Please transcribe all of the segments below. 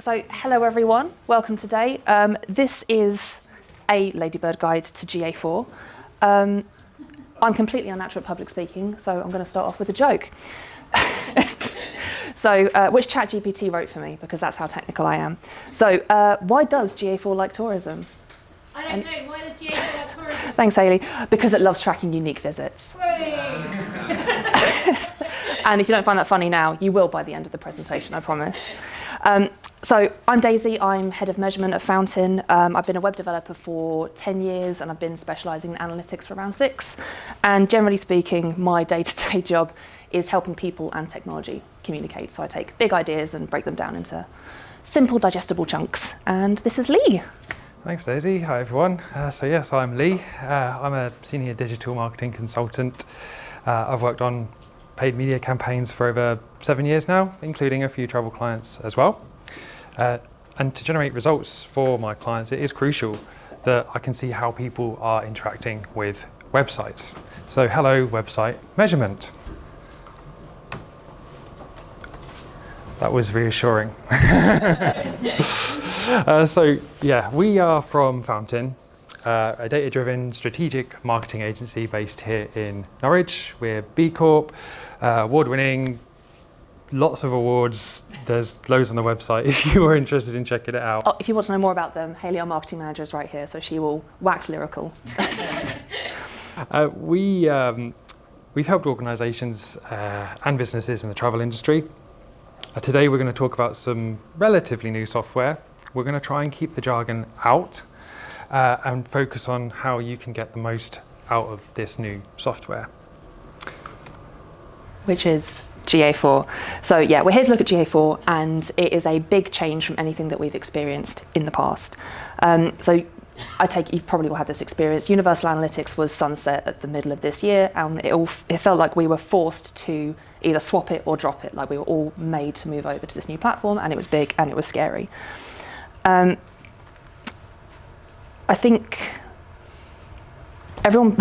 So hello everyone, welcome today. This is a Ladybird guide to GA4. I'm completely unnatural at public speaking, so I'm going to start off with a joke. So, which ChatGPT wrote for me, because that's how technical I am. So, why does GA4 like tourism? I don't know, why does GA4 like tourism? Thanks, Hayley. Because it loves tracking unique visits. And if you don't find that funny now, you will by the end of the presentation, I promise. So I'm Daisy, I'm head of measurement at Fountain. I've been a web developer for 10 years and I've been specialising in analytics for around 6. And generally speaking, my day-to-day job is helping people and technology communicate. So I take big ideas and break them down into simple, digestible chunks. And this is Lee. Thanks, Daisy. Hi, everyone. So yes, I'm Lee. I'm a senior digital marketing consultant. I've worked on paid media campaigns for over 7 years now, including a few travel clients as well. And to generate results for my clients, it is crucial that I can see how people are interacting with websites. So hello, website measurement. That was reassuring. So yeah, we are from Fountain, a data-driven strategic marketing agency based here in Norwich. We're B Corp, award-winning, lots of awards. There's loads on the website if you are interested in checking it out. Oh, if you want to know more about them, Hayley, our marketing manager, is right here, so she will wax lyrical. We've helped organisations and businesses in the travel industry. Today we're going to talk about some relatively new software. We're going to try and keep the jargon out and focus on how you can get the most out of this new software. Which is GA4. So yeah, we're here to look at GA4, and it is a big change from anything that we've experienced in the past. So I take it you've probably all had this experience. Universal Analytics was sunset at the middle of this year, and it felt like we were forced to either swap it or drop it. Like we were all made to move over to this new platform, and it was big and it was scary. I think everyone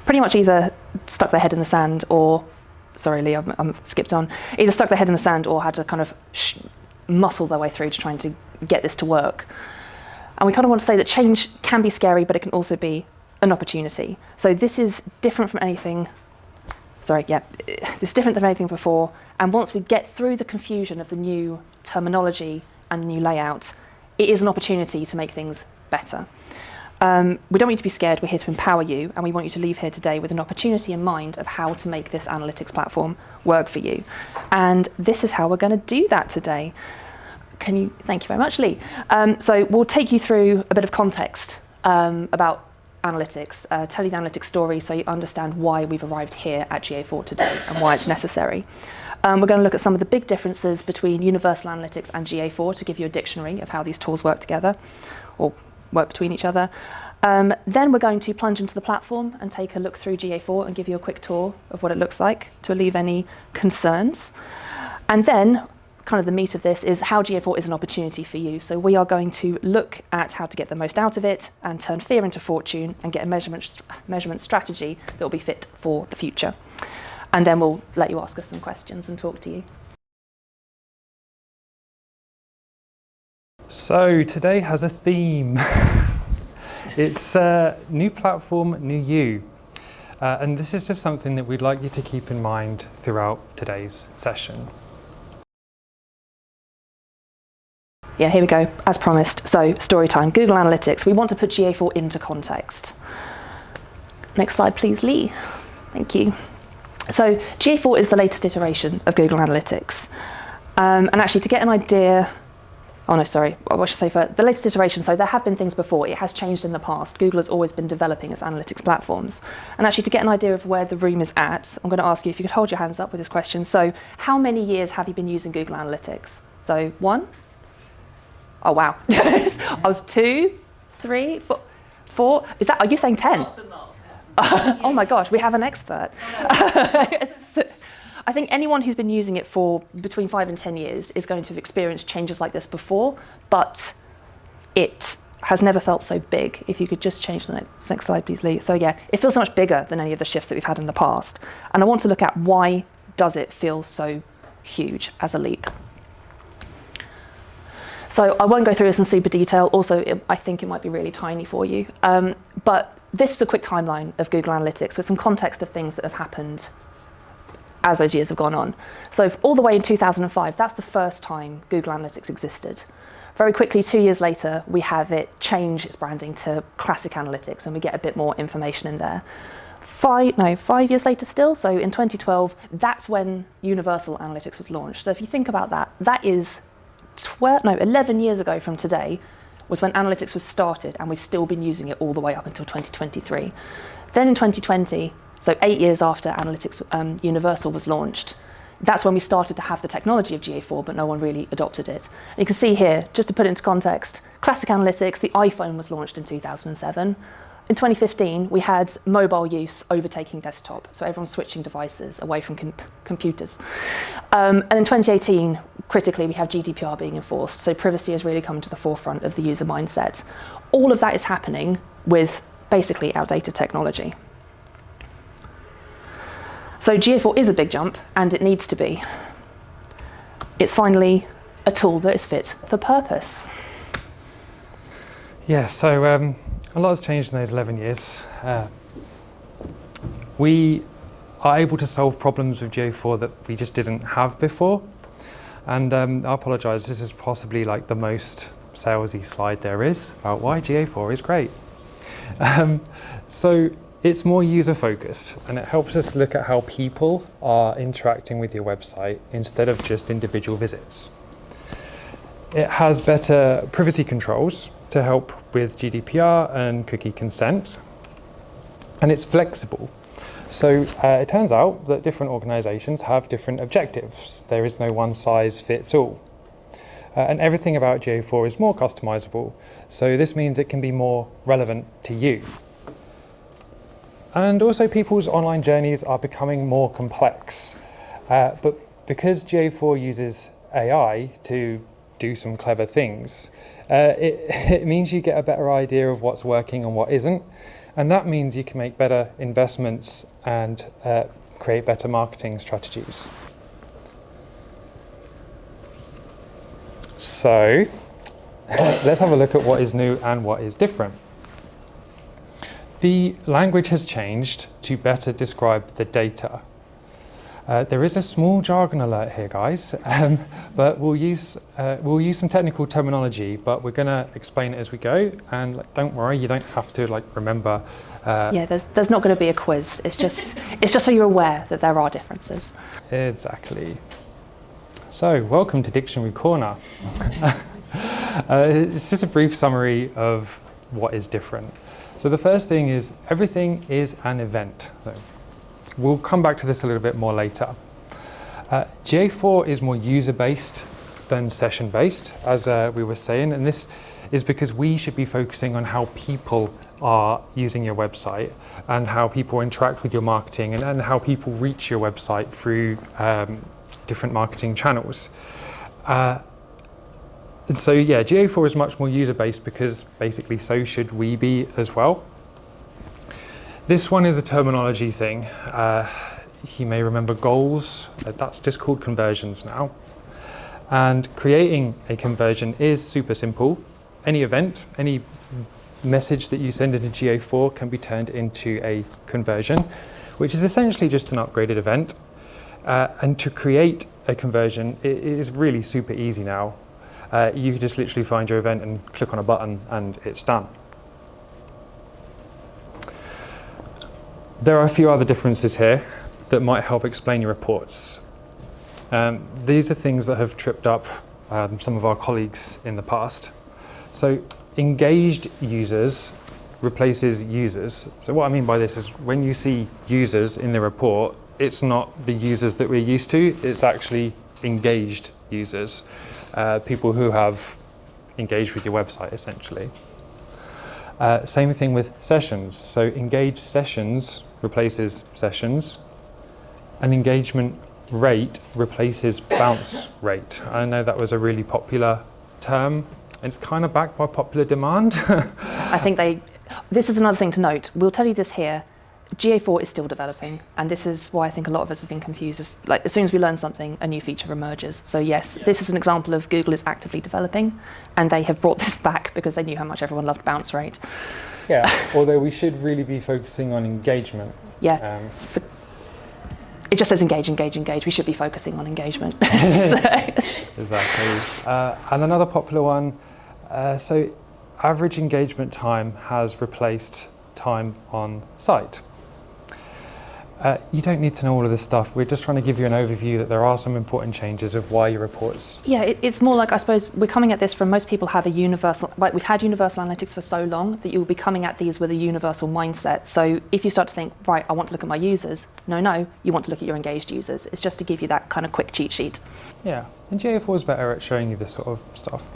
pretty much either stuck their head in the sand or, sorry Lee, I'm skipped on, either stuck their head in the sand or had to kind of muscle their way through to trying to get this to work. And we kind of want to say that change can be scary, but it can also be an opportunity. So this is different from anything, it's different than anything before. And once we get through the confusion of the new terminology and the new layout, it is an opportunity to make things better. We don't want you to be scared, we're here to empower you, and we want you to leave here today with an opportunity in mind of how to make this analytics platform work for you. And this is how we're going to do that today. Thank you very much, Lee. So we'll take you through a bit of context about analytics, tell you the analytics story so you understand why we've arrived here at GA4 today and why it's necessary. We're going to look at some of the big differences between Universal Analytics and GA4 to give you a dictionary of how these tools work together or work between each other. Then we're going to plunge into the platform and take a look through GA4 and give you a quick tour of what it looks like to alleviate any concerns. And then kind of the meat of this is how GA4 is an opportunity for you. So we are going to look at how to get the most out of it and turn fear into fortune and get a measurement strategy that will be fit for the future. And then we'll let you ask us some questions and talk to you. So today has a theme. It's new platform, new you. And this is just something that we'd like you to keep in mind throughout today's session. Yeah, here we go, as promised. So, story time, Google Analytics. We want to put GA4 into context. Next slide, please, Lee. Thank you. So, GA4 is the latest iteration of Google Analytics. And actually, to get an idea, what should I say for the latest iteration, so there have been things before, it has changed in the past. Google has always been developing its analytics platforms. And actually, to get an idea of where the room is at, I'm going to ask you if you could hold your hands up with this question. So, how many years have you been using Google Analytics? So, 1? Oh wow, I was 2, 3, 4. Are you saying 10? Lots and lots. Oh my gosh, we have an expert. I think anyone who's been using it for between 5 and 10 years is going to have experienced changes like this before, but it has never felt so big. If you could just change the next slide, please, Lee. So yeah, it feels so much bigger than any of the shifts that we've had in the past. And I want to look at why does it feel so huge as a leap. So I won't go through this in super detail. Also, I think it might be really tiny for you. But this is a quick timeline of Google Analytics with some context of things that have happened as those years have gone on. So all the way in 2005, that's the first time Google Analytics existed. Very quickly, 2 years later, we have it change its branding to Classic Analytics, and we get a bit more information in there. 5 years later still, so in 2012, that's when Universal Analytics was launched. So if you think about that, that is 11 years ago from today was when analytics was started, and we've still been using it all the way up until 2023. Then in 2020, so 8 years after Analytics Universal was launched, that's when we started to have the technology of GA4, but no one really adopted it. And you can see here, just to put it into context, Classic Analytics, the iPhone was launched in 2007. In 2015, we had mobile use overtaking desktop, so everyone's switching devices away from computers. And in 2018, critically, we have GDPR being enforced, so privacy has really come to the forefront of the user mindset. All of that is happening with basically outdated technology. So GA4 is a big jump, and it needs to be. It's finally a tool that is fit for purpose. Yeah, so a lot has changed in those 11 years. We are able to solve problems with GA4 that we just didn't have before. And I apologise, this is possibly like the most salesy slide there is about why GA4 is great. So it's more user-focused, and it helps us look at how people are interacting with your website instead of just individual visits. It has better privacy controls to help with GDPR and cookie consent, and it's flexible. So it turns out that different organisations have different objectives. There is no one size fits all. And everything about GA4 is more customisable, so this means it can be more relevant to you. And also people's online journeys are becoming more complex. But because GA4 uses AI to do some clever things, it means you get a better idea of what's working and what isn't. And that means you can make better investments and create better marketing strategies. So let's have a look at what is new and what is different. The language has changed to better describe the data. There is a small jargon alert here, guys, but we'll use some technical terminology, but we're going to explain it as we go. And don't worry, you don't have to remember. Yeah, there's not going to be a quiz. It's just so you're aware that there are differences. Exactly. So, welcome to Dictionary Corner. It's just a brief summary of what is different. So the first thing is everything is an event. So we'll come back to this a little bit more later. GA4 is more user-based than session-based, as we were saying, and this is because we should be focusing on how people are using your website and how people interact with your marketing and how people reach your website through different marketing channels. And so yeah, GA4 is much more user-based because basically so should we be as well. This one is a terminology thing. You may remember goals, that's just called conversions now. And creating a conversion is super simple. Any event, any message that you send into GA4 can be turned into a conversion, which is essentially just an upgraded event. And to create a conversion, it is really super easy now. You can just literally find your event and click on a button and it's done. There are a few other differences here that might help explain your reports. These are things that have tripped up some of our colleagues in the past. So engaged users replaces users. So what I mean by this is when you see users in the report, it's not the users that we're used to, it's actually engaged users. People who have engaged with your website, essentially. Same thing with sessions. So engaged sessions replaces sessions, and engagement rate replaces bounce rate. I know that was a really popular term. It's kind of backed by popular demand. I think this is another thing to note. We'll tell you this here. GA4 is still developing, and this is why I think a lot of us have been confused. As soon as we learn something, a new feature emerges. So yes, this is an example of Google is actively developing, and they have brought this back because they knew how much everyone loved bounce rate. Yeah, although we should really be focusing on engagement. Yeah. It just says engage, engage, engage. We should be focusing on engagement. Exactly. And another popular one, so average engagement time has replaced time on site. You don't need to know all of this stuff. We're just trying to give you an overview that there are some important changes of why your reports. Yeah, it's more like, I suppose, we're coming at this from most people have a universal, like we've had universal analytics for so long that you'll be coming at these with a universal mindset. So if you start to think, right, I want to look at my users, no, you want to look at your engaged users. It's just to give you that kind of quick cheat sheet. Yeah, and GA4 is better at showing you this sort of stuff.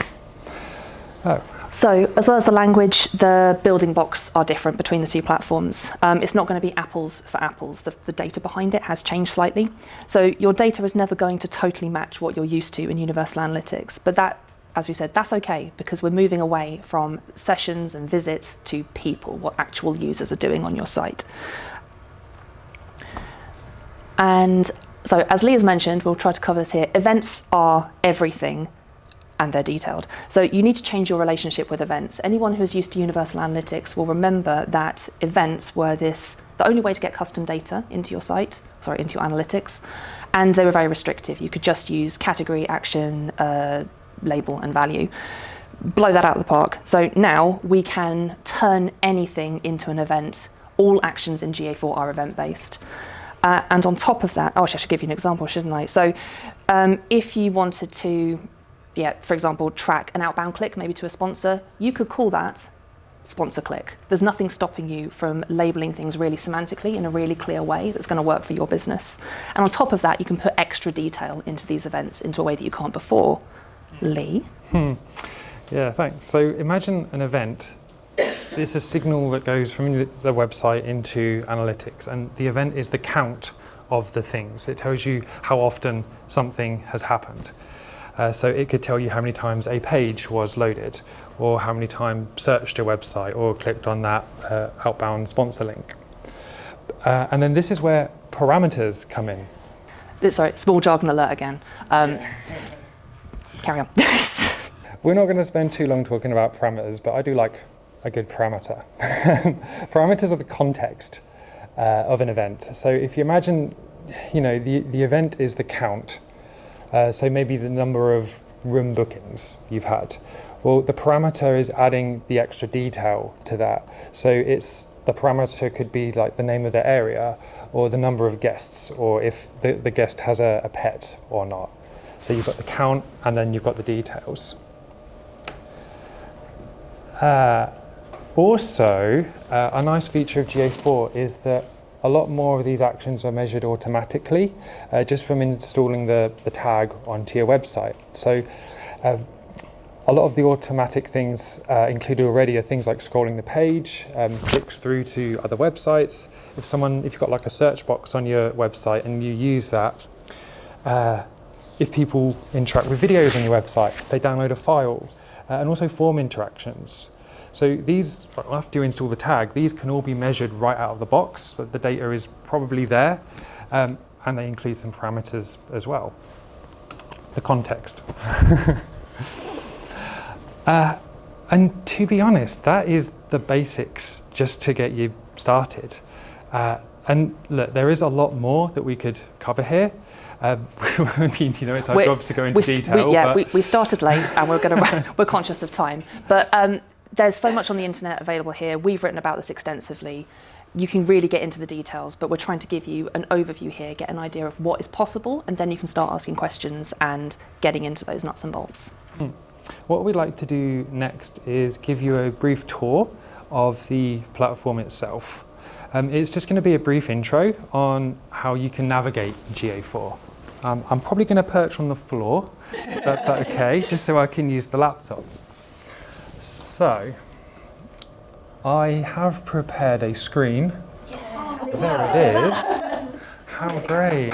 Oh. So, as well as the language, the building blocks are different between the two platforms. It's not going to be apples for apples. The data behind it has changed slightly. So your data is never going to totally match what you're used to in Universal Analytics. But that, as we said, that's okay, because we're moving away from sessions and visits to people, what actual users are doing on your site. And so, as Lee has mentioned, we'll try to cover this here. Events are everything, and they're detailed. So you need to change your relationship with events. Anyone who's used to Universal Analytics will remember that events were the only way to get custom data into your site, into your analytics, and they were very restrictive. You could just use category, action, label, and value. Blow that out of the park. So now we can turn anything into an event. All actions in GA4 are event-based. And on top of that, I should give you an example, shouldn't I? So if you wanted to, for example, track an outbound click maybe to a sponsor, you could call that sponsor click. There's nothing stopping you from labeling things really semantically in a really clear way that's going to work for your business. And on top of that, you can put extra detail into these events into a way that you can't before. Lee? Yeah, thanks. So imagine an event. It's a signal that goes from the website into analytics, and the event is the count of the things. It tells you how often something has happened. So it could tell you how many times a page was loaded, or how many times searched a website or clicked on that outbound sponsor link. And then this is where parameters come in. Sorry, small jargon alert again. Carry on. We're not going to spend too long talking about parameters, but I do like a good parameter. Parameters are the context of an event. So if you imagine, the event is the count. So maybe the number of room bookings you've had. Well, the parameter is adding the extra detail to that. So the parameter could be like the name of the area, or the number of guests, or if the guest has a pet or not. So you've got the count, and then you've got the details. Also, a nice feature of GA4 is that a lot more of these actions are measured automatically just from installing the tag onto your website. So a lot of the automatic things included already are things like scrolling the page, clicks through to other websites. If you've got like a search box on your website and you use that, if people interact with videos on your website, they download a file, and also form interactions. So these, after you install the tag, these can all be measured right out of the box. The data is probably there, and they include some parameters as well. The context. And to be honest, that is the basics just to get you started. And look, there is a lot more that we could cover here. I mean, it's our jobs to go into detail. We started late, and we're conscious of time. But there's so much on the internet available here. We've written about this extensively. You can really get into the details, but we're trying to give you an overview here, get an idea of what is possible, and then you can start asking questions and getting into those nuts and bolts. What we'd like to do next is give you a brief tour of the platform itself. It's just going to be a brief intro on how you can navigate GA4. I'm probably going to perch on the floor, if that's okay, just so I can use the laptop. So, I have prepared a screen. There it is. How great.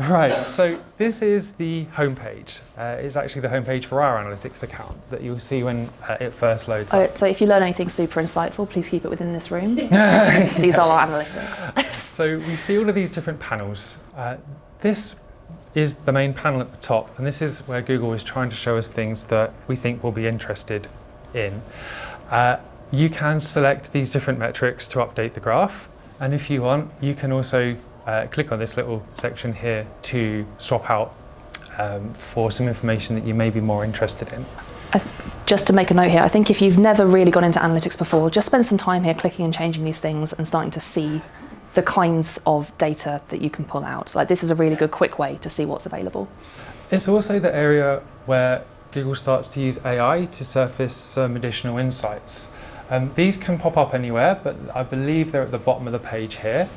Right, so this is the homepage. It's actually the homepage for our analytics account that you'll see when it first loads up. So if you learn anything super insightful, please keep it within this room. These are our analytics. So we see all of these different panels. This is the main panel at the top, and this is where Google is trying to show us things that we think we'll be interested in. You can select these different metrics to update the graph, and if you want, you can also click on this little section here to swap out for some information that you may be more interested in. Just to make a note here, I think if you've never really gone into analytics before, just spend some time here clicking and changing these things and starting to see the kinds of data that you can pull out. Like, this is a really good quick way to see what's available. It's also the area where Google starts to use AI to surface some additional insights. These can pop up anywhere, but I believe they're at the bottom of the page here,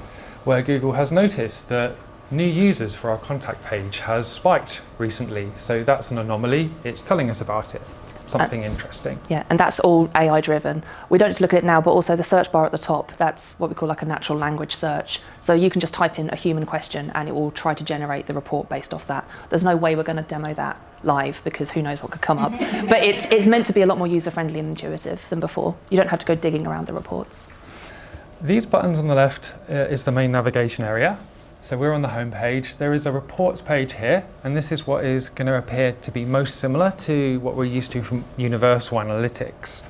where Google has noticed that new users for our contact page has spiked recently. So that's an anomaly. It's telling us about it. Something interesting. Yeah, and that's all AI driven. We don't need to look at it now, but also the search bar at the top, that's what we call like a natural language search. So you can just type in a human question and it will try to generate the report based off that. There's no way we're going to demo that live because who knows what could come up. But it's meant to be a lot more user-friendly and intuitive than before. You don't have to go digging around the reports. These buttons on the left is the main navigation area. So we're on the home page. There is a reports page here, and this is what is going to appear to be most similar to what we're used to from Universal Analytics.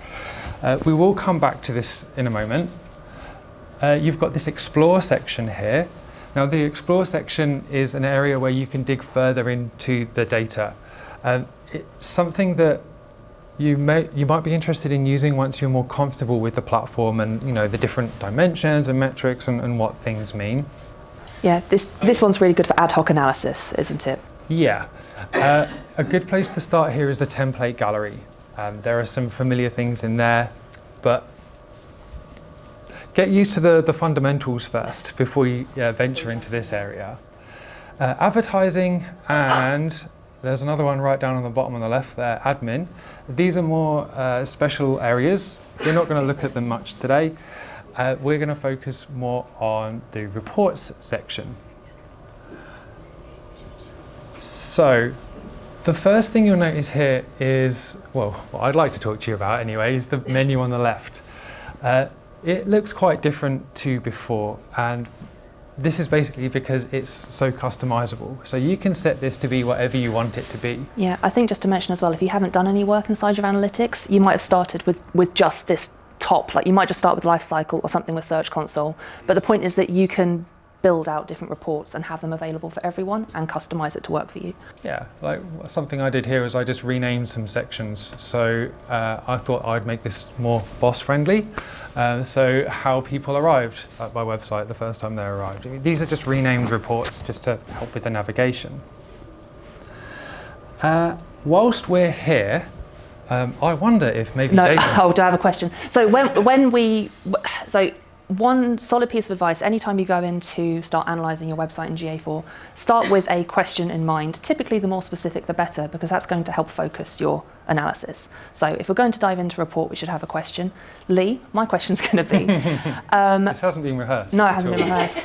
We will come back to this in a moment. You've got this Explore section here. Now, the Explore section is an area where you can dig further into the data. It's something that you might be interested in using once you're more comfortable with the platform and the different dimensions and metrics and what things mean. Yeah, this one's really good for ad hoc analysis, isn't it? Yeah. A good place to start here is the template gallery. There are some familiar things in there, but get used to the fundamentals first before you venture into this area. Advertising, and there's another one right down on the bottom on the left there, admin. These are more special areas. We're not going to look at them much today. We're going to focus more on the reports section. So the first thing you'll notice here is, well, what I'd like to talk to you about anyway, is the menu on the left. It looks quite different to before, and this is basically because it's so customizable. So you can set this to be whatever you want it to be. Yeah, I think just to mention as well, if you haven't done any work inside your analytics, you might have started with just this top, like you might just start with life cycle or something with Search Console. But the point is that you can build out different reports and have them available for everyone and customize it to work for you. Yeah, like something I did here is I just renamed some sections. So I thought I'd make this more boss friendly. So how people arrived at my website the first time they arrived. These are just renamed reports just to help with the navigation. Whilst we're here, I wonder if maybe do I have a question? So one solid piece of advice, anytime you go in to start analysing your website in GA4, start with a question in mind. Typically the more specific the better, because that's going to help focus your analysis. So if we're going to dive into a report, we should have a question. Lee, my question's going to be... this hasn't been rehearsed. No, it hasn't been rehearsed.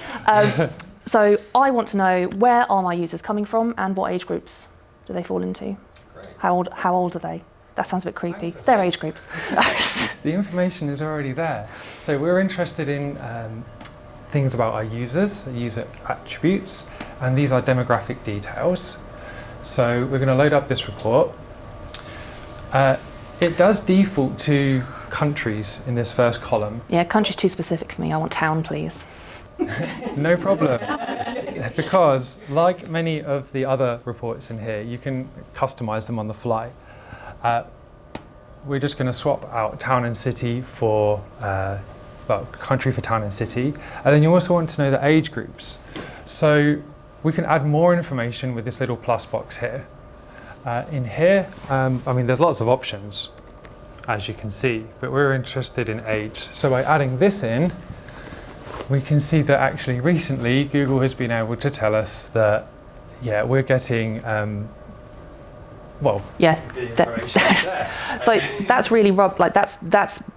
So I want to know, where are my users coming from and what age groups do they fall into? Great. How old are they? That sounds a bit creepy. Their age groups. The information is already there. So we're interested in things about our users, user attributes, and these are demographic details. So we're going to load up this report. It does default to countries in this first column. Yeah, country's too specific for me. I want town, please. No problem. Because like many of the other reports in here, you can customize them on the fly. We're just going to swap out town and city for, country for town and city. And then you also want to know the age groups. So we can add more information with this little plus box here. In here, there's lots of options, as you can see, but we're interested in age. So by adding this in, we can see that actually recently Google has been able to tell us that, we're getting so that's really that's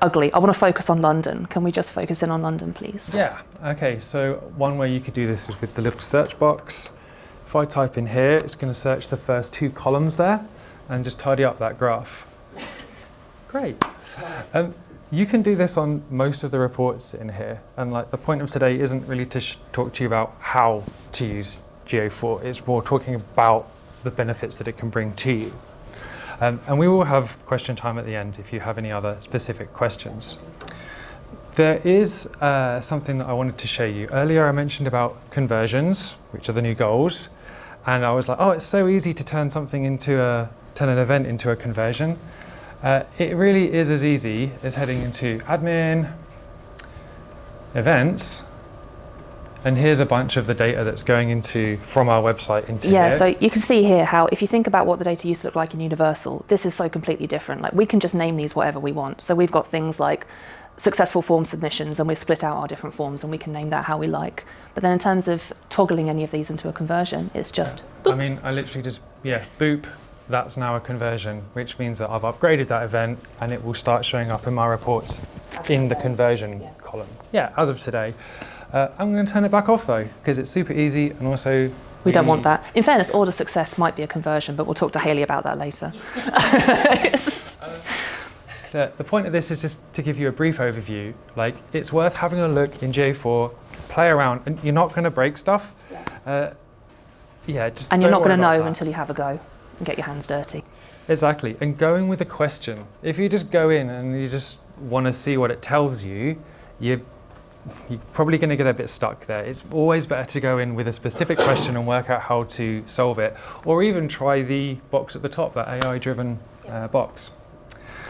ugly. I want to focus on London. Can we just focus in on London, please? Yeah, okay, so one way you could do this is with the little search box. If I type in here, it's going to search the first 2 columns there and just tidy up that graph. Great. You can do this on most of the reports in here, and like the point of today isn't really to talk to you about how to use GA4, it's more talking about the benefits that it can bring to you. And we will have question time at the end if you have any other specific questions. There is something that I wanted to show you. Earlier I mentioned about conversions, which are the new goals, and I was like, oh, it's so easy to turn an event into a conversion. It really is as easy as heading into admin, events, and here's a bunch of the data that's going from our website into here. So you can see here how if you think about what the data used to look like in Universal, this is so completely different. Like we can just name these whatever we want. So we've got things like successful form submissions, and we've split out our different forms and we can name that how we like. But then in terms of toggling any of these into a conversion, it's just boop. I mean, I literally just, boop. That's now a conversion, which means that I've upgraded that event and it will start showing up in my reports in the conversion column. Yeah, as of today. I'm going to turn it back off though, because it's super easy and also... We don't want that. In fairness, order success might be a conversion, but we'll talk to Hayley about that later. The point of this is just to give you a brief overview. Like, it's worth having a look in GA4, play around, and you're not going to break stuff. And you're not going to know until you have a go and get your hands dirty. Exactly, and going with a question. If you just go in and you just want to see what it tells you, you're probably going to get a bit stuck there. It's always better to go in with a specific question and work out how to solve it, or even try the box at the top, that AI-driven box.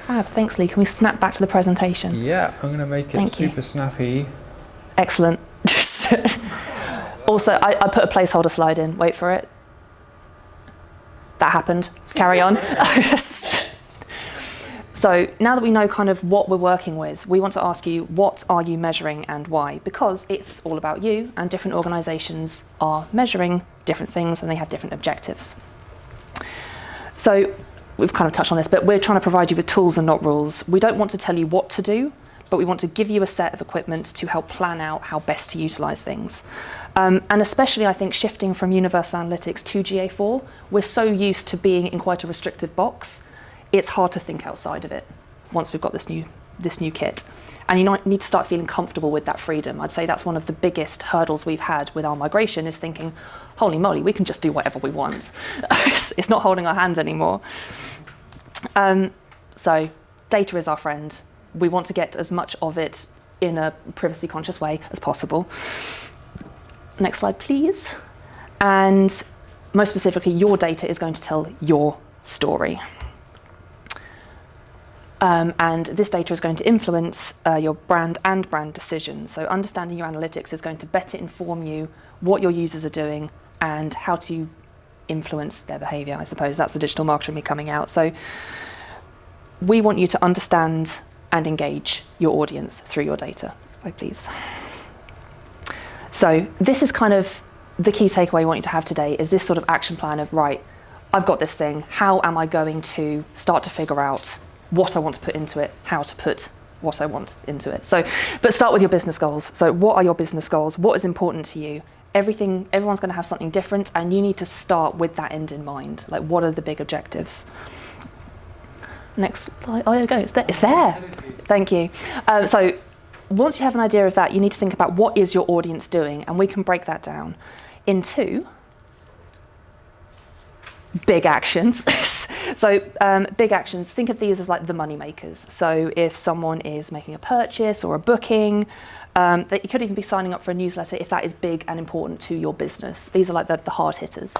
Fab, thanks Lee. Can we snap back to the presentation? Yeah, I'm going to make it super snappy. Excellent. Also, I put a placeholder slide in. Wait for it. That happened. Carry on. So now that we know kind of what we're working with, we want to ask you, what are you measuring and why? Because it's all about you, and different organisations are measuring different things and they have different objectives. So we've kind of touched on this, but we're trying to provide you with tools and not rules. We don't want to tell you what to do, but we want to give you a set of equipment to help plan out how best to utilise things. And especially, I think, shifting from Universal Analytics to GA4, we're so used to being in quite a restrictive box, it's hard to think outside of it once we've got this new kit. And you need to start feeling comfortable with that freedom. I'd say that's one of the biggest hurdles we've had with our migration, is thinking, holy moly, we can just do whatever we want. It's not holding our hand anymore. So data is our friend. We want to get as much of it in a privacy conscious way as possible. Next slide, please. And most specifically, your data is going to tell your story. And this data is going to influence your brand and brand decisions. So understanding your analytics is going to better inform you what your users are doing and how to influence their behavior. I suppose that's the digital marketer in me coming out. So we want you to understand and engage your audience through your data. So please. So this is kind of the key takeaway I want you to have today, is this sort of action plan of, right, I've got this thing, how am I going to start to figure out what I want to put into it, how to put what I want into it. So, but start with your business goals. So what are your business goals? What is important to you? Everyone's going to have something different, and you need to start with that end in mind. Like, what are the big objectives? Next slide. Oh, there we go. It's there. Thank you. So once you have an idea of that, you need to think about what is your audience doing, and we can break that down into big actions. So big actions, think of these as like the money makers. So if someone is making a purchase or a booking, that you could even be signing up for a newsletter if that is big and important to your business. These are like the hard hitters.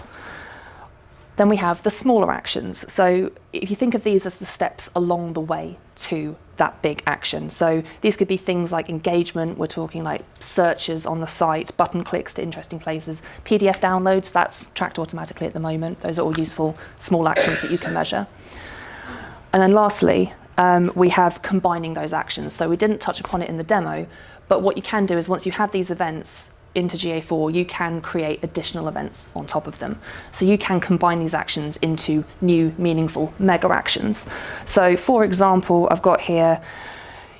Then we have the smaller actions. So if you think of these as the steps along the way to that big action. So these could be things like engagement. We're talking like searches on the site, button clicks to interesting places, PDF downloads, that's tracked automatically at the moment. Those are all useful small actions that you can measure. And then lastly, we have combining those actions. So we didn't touch upon it in the demo, but what you can do is once you have these events into GA4, you can create additional events on top of them. So you can combine these actions into new, meaningful mega actions. So for example, I've got here,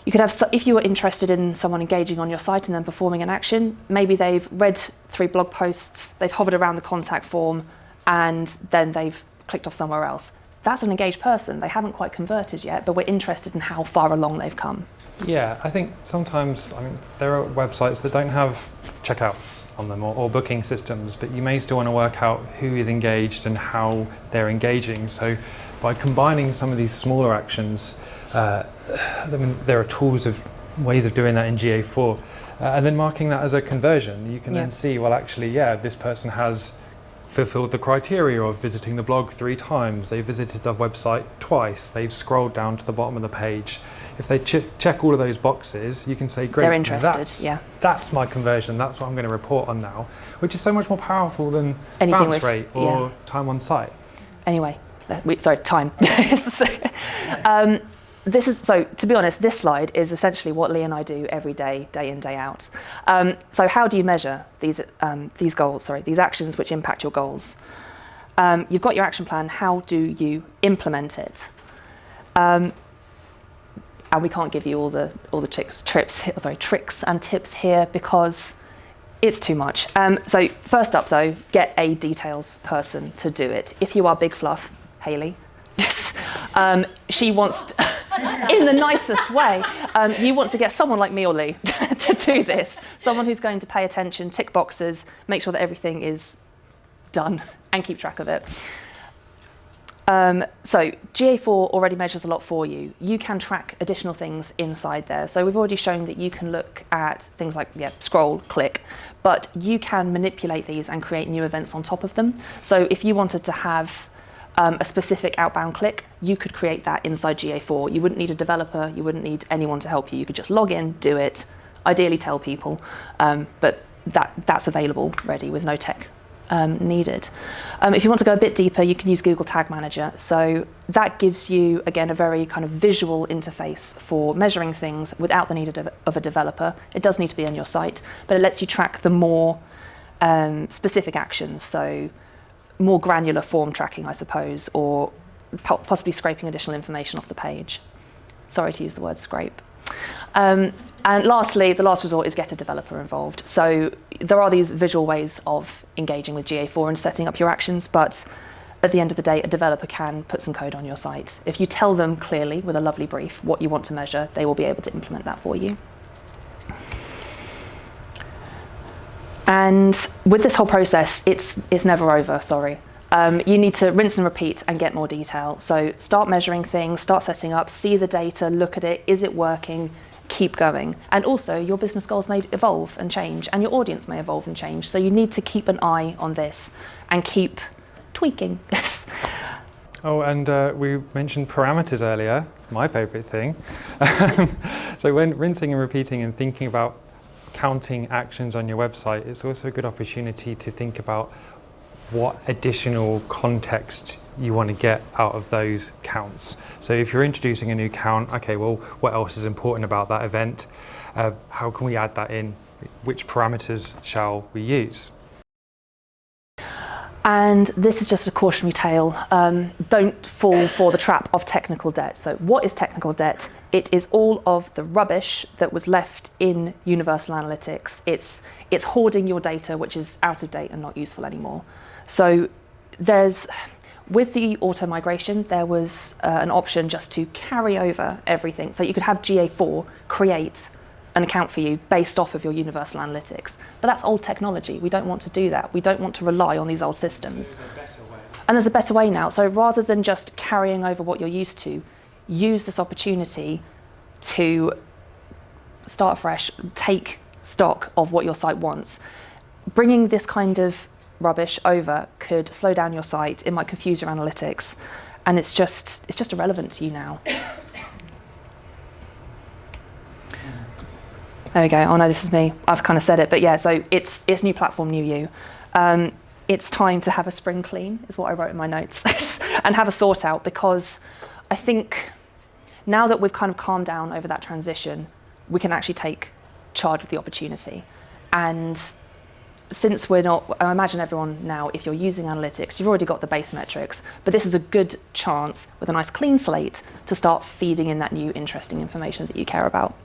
You could have, if you were interested in someone engaging on your site and then performing an action, maybe they've read 3 blog posts, they've hovered around the contact form, and then they've clicked off somewhere else. That's an engaged person. They haven't quite converted yet, but we're interested in how far along they've come. Yeah, I think sometimes, there are websites that don't have checkouts on them or booking systems, but you may still want to work out who is engaged and how they're engaging. So by combining some of these smaller actions, there are ways of doing that in GA4, and then marking that as a conversion. You can then see, well, actually, this person has fulfilled the criteria of visiting the blog 3 times, they visited the website twice, they've scrolled down to the bottom of the page. If they check all of those boxes, you can say, great, they're interested. That's my conversion, that's what I'm going to report on now, which is so much more powerful than anything bounce rate or time on site. Anyway, time. So to be honest, this slide is essentially what Lee and I do every day, day in, day out. So how do you measure these these actions which impact your goals? You've got your action plan. How do you implement it? And we can't give you all the tricks and tips here because it's too much. So first up, though, get a details person to do it. If you are big fluff, Hayley, she wants to, in the nicest way, you want to get someone like me or Lee to do this. Someone who's going to pay attention, tick boxes, make sure that everything is done and keep track of it. So GA4 already measures a lot for you. You can track additional things inside there. So we've already shown that you can look at things like scroll, click, but you can manipulate these and create new events on top of them. So if you wanted to have a specific outbound click, you could create that inside GA4. You wouldn't need a developer, you wouldn't need anyone to help you. You could just log in, do it, ideally tell people, but that's available ready with no tech needed. If you want to go a bit deeper, you can use Google Tag Manager. So that gives you, again, a very kind of visual interface for measuring things without the need of a developer. It does need to be on your site, but it lets you track the more specific actions. So more granular form tracking, I suppose, or possibly scraping additional information off the page. Sorry to use the word scrape. And lastly, the last resort is get a developer involved. So there are these visual ways of engaging with GA4 and setting up your actions, but at the end of the day, a developer can put some code on your site. If you tell them clearly with a lovely brief what you want to measure, they will be able to implement that for you. And with this whole process, it's never over, sorry. You need to rinse and repeat and get more detail. So start measuring things, start setting up, see the data, look at it, is it working, keep going. And also your business goals may evolve and change, and your audience may evolve and change. So you need to keep an eye on this and keep tweaking. Oh, and we mentioned parameters earlier, my favourite thing. So when rinsing and repeating and thinking about counting actions on your website, it's also a good opportunity to think about what additional context you want to get out of those counts. So if you're introducing a new count, okay, well, what else is important about that event? How can we add that in? Which parameters shall we use? And this is just a cautionary tale. Don't fall for the trap of technical debt. So what is technical debt? It is all of the rubbish that was left in Universal Analytics. It's hoarding your data, which is out of date and not useful anymore. So with the auto migration, there was an option just to carry over everything. So you could have GA4 create an account for you based off of your Universal Analytics. But that's old technology. We don't want to do that. We don't want to rely on these old systems. There's a better way. And there's a better way now. So rather than just carrying over what you're used to, use this opportunity to start fresh, take stock of what your site wants. Bringing this kind of rubbish over could slow down your site, it might confuse your analytics, and it's just irrelevant to you now. There we go. Oh no, this is me. I've kind of said it, but yeah, so it's new platform, new you. It's time to have a spring clean, is what I wrote in my notes, and have a sort out, because I think now that we've kind of calmed down over that transition, we can actually take charge of the opportunity. And since we're not, I imagine everyone now, if you're using analytics, you've already got the base metrics, but this is a good chance with a nice clean slate to start feeding in that new interesting information that you care about.